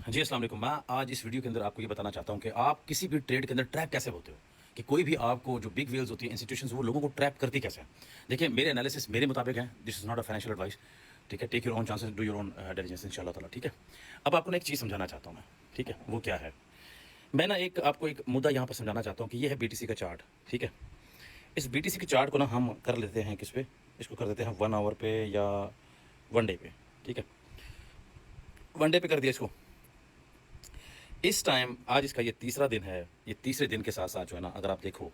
जी, अस्सलाम वालेकुम। मैं आज इस वीडियो के अंदर आपको ये बताना चाहता हूँ कि आप किसी भी ट्रेड के अंदर ट्रैप कैसे होते हो? कि कोई भी आपको जो बिग व्हेल्स होती हैं, इंस्टीट्यूशंस वो लोगों को ट्रैप करती कैसे हैं? देखिए, मेरे एनालिसिस मेरे मुताबिक है, this is not a financial advice, ठीक है? Take your own chances, do your own diligence इंशाअल्लाह ताला, ठीक है? अब आपको ना एक चीज़ समझाना चाहता हूँ मैं, ठीक है? वो क्या है? मैं ना आपको एक मुद्दा यहाँ पर समझाना चाहता हूँ कि ये है बीटीसी का चार्ट, ठीक है? इस बीटीसी के चार्ट को ना हम कर लेते हैं किस पे? इसको कर देते हैं 1 आवर पे या 1 डे पे, ठीक है? 1 डे पे कर दिया इसको। इस टाइम आज इसका ये तीसरा दिन है। ये तीसरे दिन के साथ-साथ जो है ना, अगर आप देखो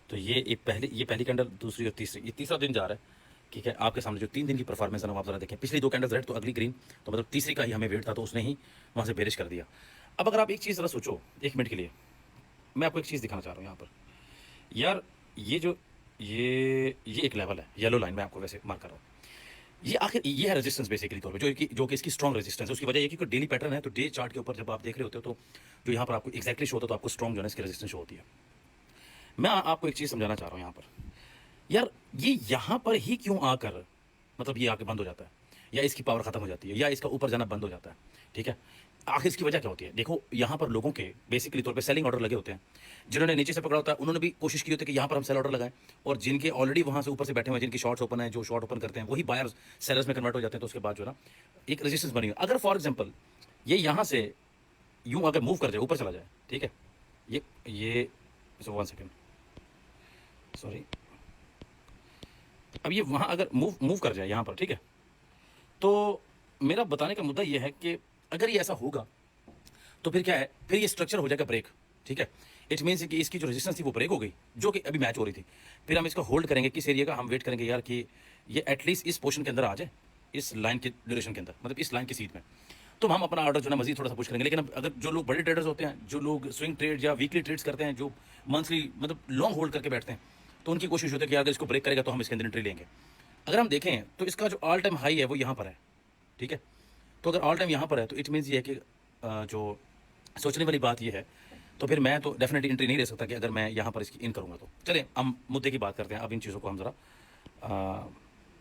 तो ये पहली कैंडल, दूसरी और तीसरी, ये तीसरा दिन जा रहा है, ठीक है? आपके सामने जो 3 दिन की परफॉर्मेंस है ना, वो आप ज़रा देखें। पिछली 2 कैंडल्स रेड तो अगली ग्रीन, तो मतलब तीसरी का ही हमें वेट था, तो उसने ही वहाँ से बेरिश कर दिया। अब अगर आप एक चीज़ ज़रा सोचो 1 मिनट के लिए, मैं आपको एक चीज़ दिखाना चाह रहा हूँ यहाँ पर। यार, ये जो ये एक लेवल है, येलो लाइन मैं आपको वैसे मार्क कर रहा हूँ। ये आखिर ये है रेजिस्टेंस बेसिकली तौर पे, जो कि इसकी स्ट्रॉन्ग रेजिस्टेंस है। उसकी वजह ये है कि कोई डेली पैटर्न है, तो डे चार्ट के ऊपर जब आप देख रहे होते हो, तो जो यहाँ पर आपको एग्जैक्टली शो होता है, तो आपको स्ट्रॉन्ग जो है इसकी रेजिस्टेंस शो होती है। मैं आपको एक चीज़ समझाना चाह रहा हूँ यहाँ पर। यार, ये यहाँ पर ही क्यों आकर, मतलब ये आके बंद हो जाता है, या इसकी पावर खत्म हो जाती है, या इसका ऊपर जाना बंद हो जाता है, ठीक है? आखिर इसकी वजह क्या होती है? देखो, यहाँ पर लोगों के बेसिकली तौर पे सेलिंग ऑर्डर लगे होते हैं। जिन्होंने नीचे से पकड़ा होता है, उन्होंने भी कोशिश की होती है कि यहाँ पर हम सेल ऑर्डर लगाएं, और जिनके ऑलरेडी वहाँ से ऊपर से बैठे हुए हैं, जिनकी शॉर्ट्स ओपन है, जो शॉर्ट ओपन करते हैं, वही बायर्स सेलर्स में कन्वर्ट हो जाते हैं। तो उसके बाद जो है ना, एक रेजिस्टेंस बनी हुई है। अगर फॉर एग्जाम्पल ये यहाँ से यूँ अगर मूव कर जाए, ऊपर चला जाए, ठीक है? ये 1 सेकेंड, सॉरी। अब ये वहाँ अगर मूव मूव कर जाए यहाँ पर, ठीक है? तो मेरा बताने का मुद्दा ये है कि अगर ये ऐसा होगा, तो फिर क्या है, फिर ये स्ट्रक्चर हो जाएगा ब्रेक, ठीक है? इट मीन्स कि इसकी जो रेजिस्टेंस थी वो ब्रेक हो गई, जो कि अभी मैच हो रही थी। फिर हम इसको होल्ड करेंगे किस एरिया का, हम वेट करेंगे यार कि ये एटलीस्ट इस पोर्शन के अंदर आ जाए, इस लाइन के ड्यूरेशन के अंदर, मतलब इस लाइन की सीट में। तो हम अपना ऑर्डर जो है ना मजीद थोड़ा सा पुश करेंगे। लेकिन अब अगर जो लोग बड़े ट्रेडर्स होते हैं, जो लोग स्विंग ट्रेड या वीकली ट्रेड्स करते हैं, जो मंथली मतलब लॉन्ग होल्ड करके बैठते हैं, तो उनकी कोशिश होती है कि अगर इसको ब्रेक करेगा तो हम इसके अंदर एंट्री लेंगे। अगर हम देखें तो इसका जो ऑल टाइम हाई है वो यहाँ पर है, ठीक है? तो अगर ऑल टाइम यहाँ पर है, तो इट मीन्स ये है कि जो सोचने वाली बात ये है, तो फिर मैं तो डेफिनेटली एंट्री नहीं ले सकता कि अगर मैं यहाँ पर इसकी इन करूँगा तो। चलिए हम मुद्दे की बात करते हैं, अब इन चीज़ों को हम ज़रा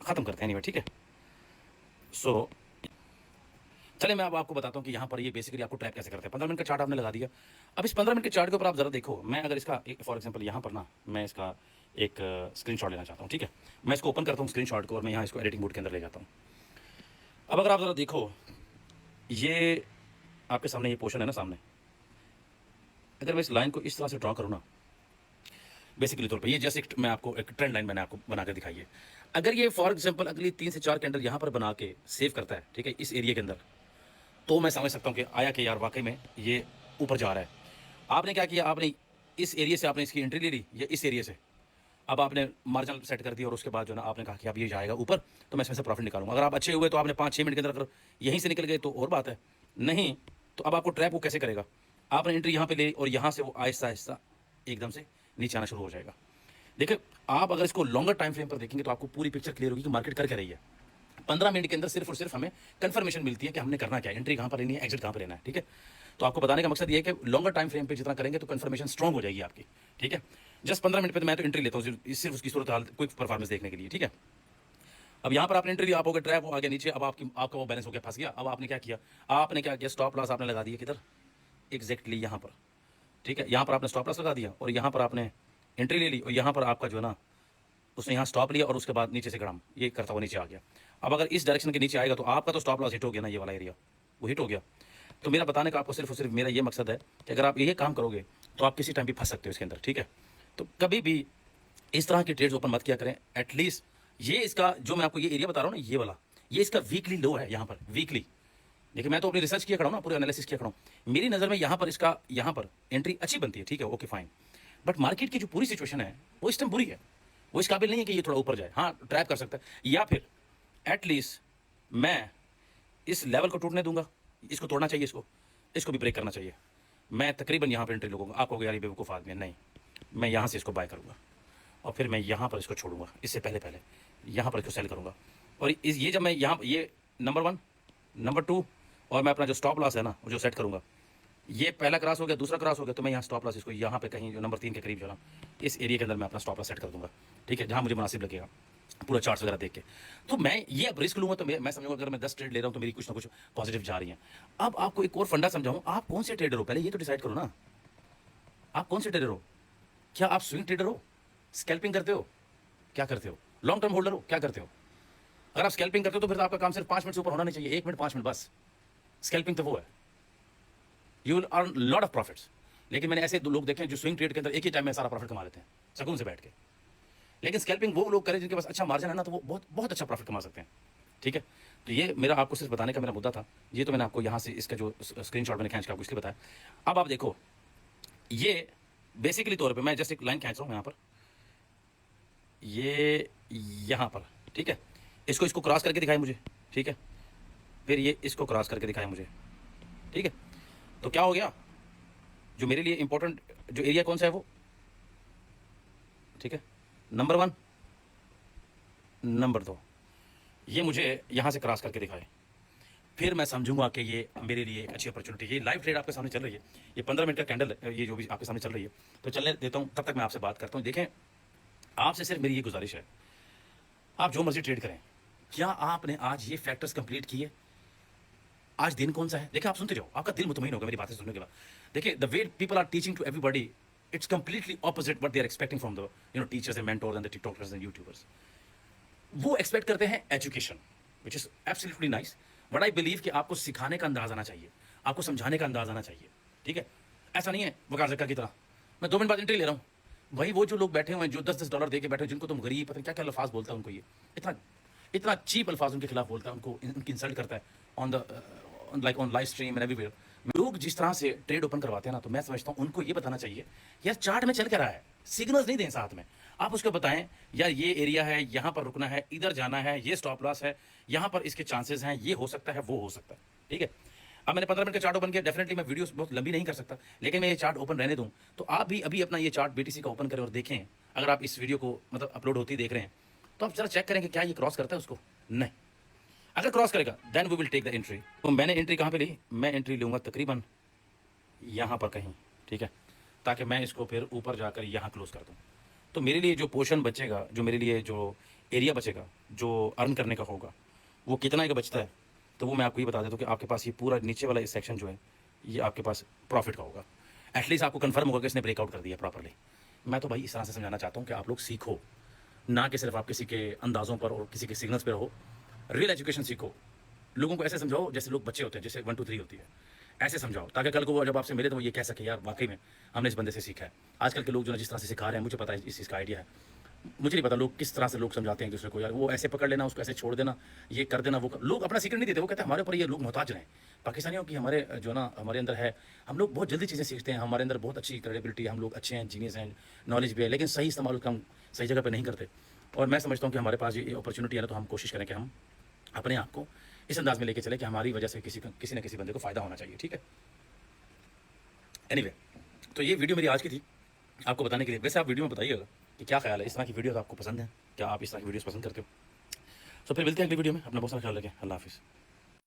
ख़त्म करते हैं एनीवे, ठीक है? सो चलिए मैं अब आपको बताता हूँ कि यहाँ पर ये बेसिकली आपको ट्रैप कैसे करते हैं। 15 मिनट का चार्ट आपने लगा दिया। अब इस 15 मिनट के चार्ट के ऊपर आप ज़रा देखो, मैं अगर इसका फॉर एग्जाम्पल यहाँ पर ना, मैं इसका एक स्क्रीनशॉट लेना चाहता हूँ, ठीक है? मैं इसको ओपन करता हूँ स्क्रीनशॉट को, और मैं यहाँ इसको एडिटिंग मोड के अंदर ले जाता हूँ। अब अगर आप ज़रा देखो, ये आपके सामने ये पोर्शन है ना सामने, अगर मैं इस लाइन को इस तरह से ड्रॉ करूँ ना, बेसिकली तौर पे ये जस्ट एक मैं आपको एक ट्रेंड लाइन मैंने आपको बना कर दिखाई है। अगर ये फॉर एग्जाम्पल अगली 3 से 4 कैंडल यहाँ पर बना के सेव करता है, ठीक है, इस एरिया के अंदर, तो मैं समझ सकता हूँ कि आया कि यार वाकई में ये ऊपर जा रहा है। आपने क्या किया, आपने इस एरिया से आपने इसकी एंट्री ले ली, या इस एरिया से अब आपने मार्जिन सेट कर दिया, और उसके बाद जो है ना आपने कहा कि अब ये जाएगा ऊपर, तो मैं इसमें से प्रॉफिट निकालूंगा। अगर आप अच्छे हुए तो आपने 5-6 मिनट के अंदर अगर यहीं से निकल गए तो और बात है, नहीं तो अब आपको ट्रैप वो कैसे करेगा? आपने एंट्री यहाँ पे ले, और यहाँ से वो आहिस्ता आहिस्ता एकदम से नीचे आना शुरू हो जाएगा। देखिए, आप अगर इसको लॉन्गर टाइम फ्रेम पर देखेंगे तो आपको पूरी पिक्चर क्लियर होगी कि मार्केट कर क्या रही है। 15 मिनट के अंदर सिर्फ और सिर्फ हमें कंफर्मेशन मिलती है कि हमने करना क्या है, एंट्री कहाँ पर लेनी है, एग्जिट कहाँ पर लेना है, ठीक है? तो आपको बताने का मकसद ये है कि लॉन्गर टाइम फ्रेम पे जितना करेंगे तो कंफर्मेशन स्ट्रॉन्ग हो जाएगी आपकी, ठीक है? जस्ट 15 मिनट पे तो मैं तो एंट्री लेता हूँ सिर्फ उसकी सूरत हाल क्विक परफॉर्मेंस देखने के लिए, ठीक है? अब यहाँ पर आपने एंट्री लिया, आप हो गए ट्रैप, हो आगे नीचे, अब आपका वो बैलेंस हो गया, फंस गया। अब आपने क्या किया, स्टॉप लॉस आपने लगा दिया किधर, एग्जैक्टली यहाँ पर, ठीक है? यहाँ पर आपने स्टॉप लॉस लगा दिया, और यहाँ पर आपने एंट्री ले ली, और यहाँ पर आपका जो है ना, उसने यहाँ स्टॉप लिया, और उसके बाद नीचे से गड़म ये करता हुआ नीचे आ गया। अब अगर इस डायरेक्शन के नीचे आएगा तो आपका तो स्टॉप लॉस हिट हो गया ना, ये वाला एरिया वो हिट हो गया। तो मेरा बताने का आपको सिर्फ और सिर्फ मेरा ये मकसद है कि अगर आप ये काम करोगे तो आप किसी टाइम भी फंस सकते हो इसके अंदर, ठीक है? तो कभी भी इस तरह की ट्रेड्स ओपन मत किया करें। एटलीस्ट ये इसका जो मैं आपको ये एरिया बता रहा हूँ ना, ये वाला, ये इसका वीकली लो है यहाँ पर, वीकली। देखिए, मैं तो अपनी रिसर्च किया खड़ा हूँ ना, पूरे एनालिसिस किया खड़ा हूँ। मेरी नज़र में यहाँ पर इसका यहाँ पर एंट्री अच्छी बनती है, ठीक है, ओके फाइन। बट मार्केट की जो पूरी सिचुएशन है वो इस टाइम बुरी है, वो इस काबिल नहीं है कि ये थोड़ा ऊपर जाए। हाँ, ट्रैप कर सकता है, या फिर एटलीस्ट मैं इस लेवल को टूटने दूंगा, इसको तोड़ना चाहिए, इसको भी ब्रेक करना चाहिए। मैं तकरीबन यहाँ पर एंट्री लूँगा, आप कहोगे यार ये बेवकूफ़ आदमी है, नहीं, मैं यहाँ से इसको बाय करूँगा, और फिर मैं यहाँ पर इसको छोड़ूंगा, इससे पहले पहले यहाँ पर इसको सेल करूँगा। और ये जब मैं यहाँ ये नंबर 1, नंबर 2, और मैं अपना जो स्टॉप लॉस है ना वो जो सेट करूँगा, ये पहला क्रॉस हो गया, दूसरा क्रॉस हो गया, तो मैं यहाँ स्टॉप लॉस इसको यहाँ पे कहीं जो नंबर 3 के करीब जो ना, इस एरिया के अंदर मैं अपना स्टॉप लॉस सेट कर दूँगा, ठीक है, जहाँ मुझे मुनासिब लगेगा। पूरा चार्ट्स वगैरह देख के। तो मैं ये अब रिस्क लूंगा तो मैं समझूंगा अगर मैं 10 ट्रेड ले रहा हूं तो मेरी कुछ ना कुछ पॉजिटिव जा रही हैं। अब आपको एक और फंडा समझाऊं, आप कौन से ट्रेडर हो पहले ये तो डिसाइड करो ना। आप कौन से ट्रेडर हो? क्या आप स्विंग ट्रेडर हो? स्कैल्पिंग करते हो? क्या करते हो? लॉन्ग टर्म होल्डर हो? क्या करते हो? अगर आप स्कैल्पिंग करते हो तो फिर तो आपका काम सिर्फ 5 मिनट से ऊपर होना नहीं चाहिए, 1 मिनट 5 मिनट बस। स्कैल्पिंग तो वो है, you will earn lot of profits. लेकिन मैंने ऐसे दो लोग देखे हैं जो स्विंग ट्रेड के अंदर एक ही टाइम में सारा प्रॉफिट कमा लेते हैं सुकून से बैठ के। लेकिन स्कैल्पिंग वो लोग करें जिनके पास अच्छा मार्जिन है ना, तो वो बहुत बहुत अच्छा प्रॉफिट कमा सकते हैं। ठीक है, तो ये मेरा आपको सिर्फ बताने का मेरा मुद्दा था। ये तो मैंने आपको यहाँ से इसका जो स्क्रीनशॉट मैंने खींच के आपको इसलिए बताया। अब आप देखो, ये बेसिकली तौर पे मैं जस्ट एक लाइन खींच रहा हूँ यहाँ पर, ये यहाँ पर, ठीक है। इसको क्रॉस करके दिखाए मुझे, ठीक है। फिर ये इसको क्रॉस करके दिखाए मुझे, ठीक है। तो क्या हो गया, जो मेरे लिए इंपॉर्टेंट जो एरिया कौन सा है वो, ठीक है, नंबर 1, नंबर 2, ये मुझे यहाँ से क्रॉस करके दिखाए, फिर मैं समझूंगा कि ये मेरे लिए एक अच्छी अपॉर्चुनिटी। ये लाइव ट्रेड आपके सामने चल रही है, ये 15 मिनट का कैंडल है, ये जो भी आपके सामने चल रही है, तो चलने देता हूँ, तब तक मैं आपसे बात करता हूँ। देखें, आपसे सिर्फ मेरी ये गुजारिश है, आप जो मर्जी ट्रेड करें, क्या आपने आज ये फैक्टर्स कंप्लीट किए? आज दिन कौन सा है? देखिए, आप सुनते जाओ, आपका दिल मुतमईन होगा मेरी बातें सुनने के बाद। देखिए, the way people are teaching to everybody, it's completely opposite what they are expecting from the teachers and mentors and the TikTokers and YouTubers. वो एक्सपेक्ट करते हैं education, which is absolutely nice, but I believe कि आपको सिखाने का अंदाज आना चाहिए, आपको समझाने का अंदाज आना चाहिए। ठीक है, ऐसा नहीं है वकार जक्का की तरह मैं 2 मिनट बाद एंट्री ले रहा हूँ। भाई वो जो लोग बैठे हुए हैं, जो $10 दे के बैठे हैं, जिनको तुम गरीब, पता नहीं क्या क्या अल्फाज बोलता है उनको, ये इतना इतना चीप अल्फाज उनके खिलाफ बोलता है, उनको उनकी इंसल्ट करता है on the like on live stream and everywhere. लोग जिस तरह से ट्रेड ओपन करवाते हैं ना, तो मैं समझता हूँ उनको ये बताना चाहिए, यार चार्ट में चल क्या रहा है, सिग्नल्स नहीं दें साथ में, आप उसको बताएं यार ये एरिया है, यहाँ पर रुकना है, इधर जाना है, ये स्टॉप लॉस है, यहाँ पर इसके चांसेस हैं, ये हो सकता है, वो हो सकता है। ठीक है, अब मैंने 15 मिनट का चार्ट ओपन किया, डेफिनेटली मैं वीडियो बहुत लंबी नहीं कर सकता, लेकिन मैं ये चार्ट ओपन रहने दूं, तो आप भी अभी अपना ये चार्ट BTC का ओपन करें और देखें। अगर आप इस वीडियो को मतलब अपलोड होती देख रहे हैं, तो आप जरा चेक करें कि क्या ये क्रॉस करता है उसको। नहीं, अगर क्रॉस करेगा then we will take the entry. तो मैंने एंट्री कहाँ पे ली? मैं एंट्री लूंगा तकरीबन यहाँ पर कहीं, ठीक है, ताकि मैं इसको फिर ऊपर जाकर यहाँ क्लोज कर दूँ। तो मेरे लिए जो पोर्शन बचेगा, जो मेरे लिए जो एरिया बचेगा, जो अर्न करने का होगा, वो कितना का बचता है, तो वो मैं आपको ये बता देता हूँ कि आपके पास ये पूरा नीचे वाला सेक्शन जो है, ये आपके पास प्रॉफिट का होगा। एटलीस्ट आपको कंफर्म होगा कि इसने ब्रेकआउट कर दिया प्रॉपरली। मैं तो भाई इस तरह से समझाना चाहता हूँ कि आप लोग सीखो, ना कि सिर्फ आप किसी के अंदाज़ों पर और किसी के सिग्नल्स पर रहो। रियल एजुकेशन सीखो, लोगों को ऐसे समझाओ जैसे लोग बच्चे होते हैं, जैसे 1 2 3 होती है, ऐसे समझाओ, ताकि कल को वो जब आपसे मिले तो वो ये कह सके यार वाकई में हमने इस बंदे से सीखा है। आजकल के लोग जो है जिस तरह से सिखा रहे हैं, मुझे पता है इस चीज़ का आइडिया है, मुझे नहीं पता लोग किस तरह से लोग समझाते हैं दूसरे को, यार वो ऐसे पकड़ लेना, उसको ऐसे छोड़ देना, ये कर देना, वो लोग अपना सीक्रेट नहीं देते, वो कहते हैं हमारे ऊपर ये लोग मोहताज रहें। पाकिस्तानियों की हमारे जो ना हमारे अंदर है, हम लोग बहुत जल्दी चीज़ें सीखते हैं, हमारे अंदर बहुत अच्छी क्रेडिबिलिटी है, हम लोग अच्छे हैं, जीनियस हैं, नॉलेज भी है, लेकिन सही इस्तेमाल हम सही जगह पर नहीं करते। और मैं समझता हूँ कि हमारे पास ये अपॉर्चुनिटी है ना, तो हम कोशिश करें कि हम अपने आप को इस अंदाज में लेके चले कि हमारी वजह से किसी न किसी बंदे को फ़ायदा होना चाहिए। ठीक है, एनीवे, तो ये वीडियो मेरी आज की थी आपको बताने के लिए। वैसे आप वीडियो में बताइएगा कि क्या ख्याल है, इस तरह की वीडियो आपको पसंद है, क्या आप इस तरह की वीडियोस पसंद करते हो? तो फिर मिलते हैं अगली वीडियो में, अपना बहुत सारा ख्याल रखें, अल्लाह हाफिज़।